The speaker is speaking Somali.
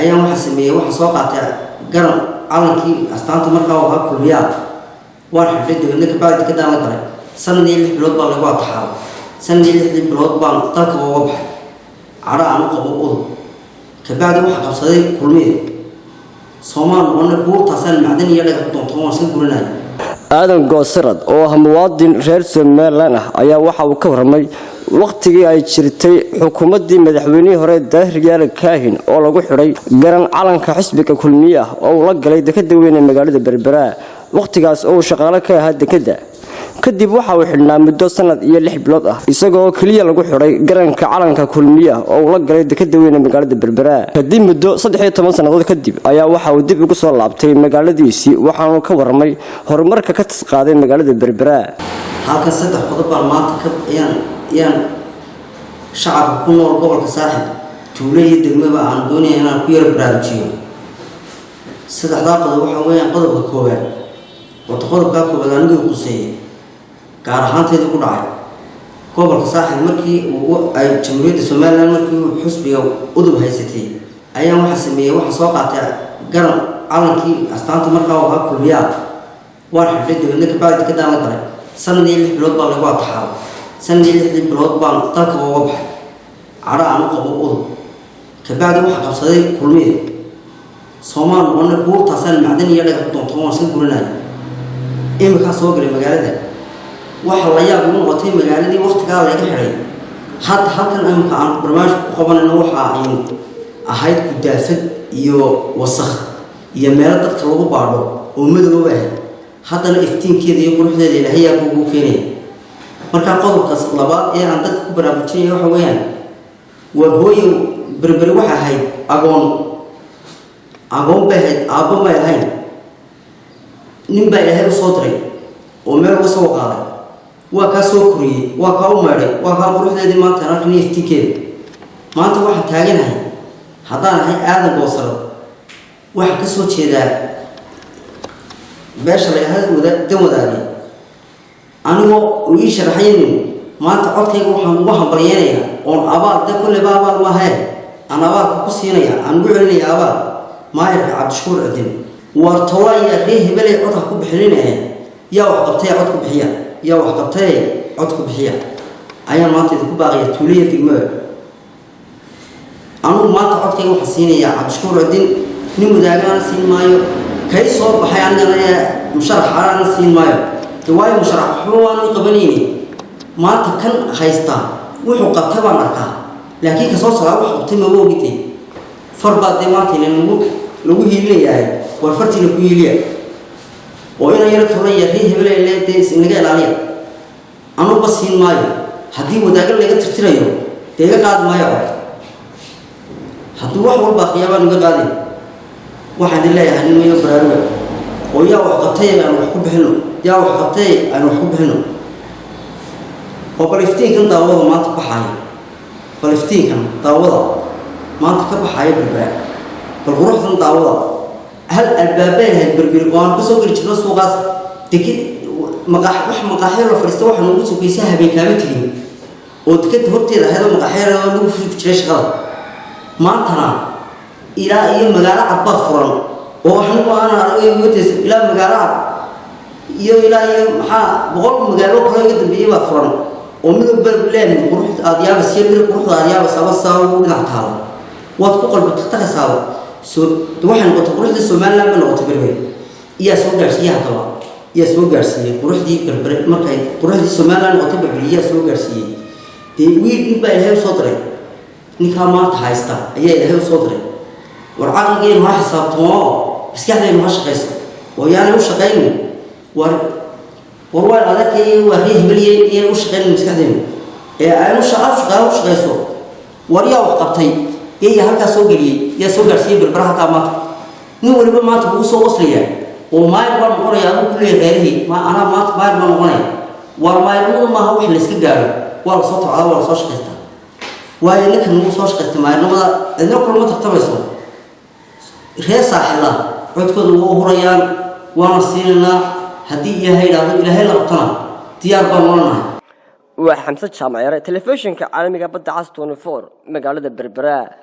ayaan waxa sameeyay waxa soo qaatay garan calankii astaanta markaa waa kulmiyaa waan xidhay dibadna ka baad ka daalan kale sanadii 6 bilood baa lagu ataxaa sanadii 6 bilood baan dalka uga baxay cara aan qabo oo ka baad waxa qabsaday kulmiye Soomaan wana buurtaasan macdan iyo dhaga doonto waan soo gurinay aadan goosarad oo ah muwaadin reer Soomaaliland ah ayaa waxa uu ka warramay waqtigii ay jirtay xukuumadii madaxweynihii hore Daahir Yaale Kaahin oo lagu xiray garan calanka xisbiga kulmiye oo la galay dekada weyn ee magaalada Berbera waqtigaas oo shaqaale ka ahaa dekada kadib waxa uu xidhnaa muddo sanad iyo 6 bilood ah isagoo kaliya lagu xiray garanka calanka kulmiye oo la galay dekada weyn ee magaalada Berbera kadib muddo 13 sanadood kadib ayaa waxa uu dib ugu soo laabtay magaaladiisii waxaanu ka warramay horumarka ka tisqaaday magaalada Berbera halka saddex qodob baan maanta ka yaan shacabka ku nool gobolka Saaxil tuulada degmada aan doonayay inaan ku yar baraarujiyo saddexda qodob waxa weeyaan qodobka koowaad qodobka koowaad anigu quseeyay gaar ahaanteedu ku dhacay gobolka Saaxil markii uu ay Jamhuuriyadda Soomaaliland markii uu xusbiga udub haysatay ayaan waxa sameeyay waxa soo qaatay garan calankii astaanta markaa waa kulmiyaa waan xidhay dibadna ka baad ka daalan kale sanadii 6 bilood baa lagu ataxaa sanadii 6 bilood baan dalka uga baxay cara aan qabo oo ka baad waxa qabsaday kulmiye Soomaan wana buurtaasan macdan iyo dhaga doonto waan soo gurinay imika soo galay magaalada waxa la yaab inuu watay magaaladii waqtiga laga xiray had halkan amka aan barnaamij ku qabanayno waxa ay ahayd gudaafad iyo wasakh iyo meel dadka lagu baadho oo madoow ah haddana iftiinkeeda iyo quruxdeeda Ilaahay ayaa ugu keenay marka qodobkaas labaad ee aan dadka ku baraarujinay waxa weeyaan waa hooyo Berberi waxa ahayd agoon baahid aabo ma ahayn nin baa Ilaahay u soo diray oo meel uga soo qaaday waa ka soo kuriyay waa ka u maray waa ka quruxdeedii maanta arkin iftiinkeeda maanta waxa taaganahay haddaan ahay aadan goosaro waxa ka soo jeedaa beesha la yiraahdo wadaadi anigoo u ii sharaxaynin maanta codkayga waxaan ugu hambalyeeynaa oo abaal kulli baabaal ma hay ana abaal ku siinaya aan ugu celinaya abaal maayir Cabdishakuur Adin war tawaya hebelay codka ku bixinayeen yaa wax qabtay cod ku bixiya yaa wax qabtay cod ku bixiya ayaan maanta ku baaqay tuuliyada degmada anu maanta codkayga waxa siinaya Cabdishakuur Adin nin wadaagaan siin maayo kay soo baxay anigana musharaxana siin maayo waayo musharax xumaan qabanayni maanta kan haysta wuxuu qabtay baan arkaa laakiin ka soo saaray wax qabtay ma oogitay farbaad maanta lagu hiileeyahay war fartiina ku hiiliya oo ina yar tolay hebelay leedahay inaga ilaaliya anu ba siin maayo hadii wadaagan laga tirtirayo deega qaad maayo haduu wax walba qiyaabaan uga qaaday waxaan leeyahay in meeyo baraaruga oo yaa wax qabtay aan wax ku bixino yaa wax qabtay aan wax ku bixino oo baliftiinkan daawada maanta baxay baliftiinkan daawada maanta ka baxay Berbera bal quruxdan daawada hal albaabeen Berbera waan ku soo gali jirnaa suuqaas tikid maqaaxir la fariisto waxaan ugu suuqaysaa habeen kaama tigin oo tikid horteeda hada maqaaxir lagu jiray shaqada maantana ilaa iyo magaalo cad furan oo waxaan u aragay wadaas ilaa magaalo iyo ilaa iyo maxaa boqol magaalo kale ka dambeeyay furan oo midab Berbera quruxda aadyaaba si bir quruxda aadyaaba sabab u dhactaa waad ku qalbi taqtaasaaw soo waxaan qoto quruxda Soomaaliland ma noqoto Berbera iyo soo gaarsiiyay hadaba iyo soo gaarsiiyay quruxdii Berbera markay quruxdii Soomaaliland noqoto Berbera iyo soo gaarsiiyay wiil in baa Ilaahay soo diray ninka maanta haysta ayaa Ilaahay soo diray war aqalkeen ma xisaabtamo iskaxday ma shaqeyso oo yaana u shaqeyn war adakay waa hebeliyay in u shaqeyn iskaxdeen ee aanu shaqeyso war yaa wax qabtay iyo halka soo galiyay ya soo gaarsiiyay Berbera halka maanta nin waliba maanta uu soo waslaya oo maayir baan qoraya uu ku leeyahay ma ana maanta maayir baan qoraya war maayir ma wax la iska gaaro waa soo tacada waa soo shaqeysta waayo ninkan uu soo shaqeysta maayirnimada idin kulma tartamayso reer Saaxil codkooda uu horayaan waana siinaa hadii Ilaahay la qabtana diyaar baan noolnahay waa Xamse Jaamac Yare telefishinka caalamiga badda cas 24 magaalada Berbera.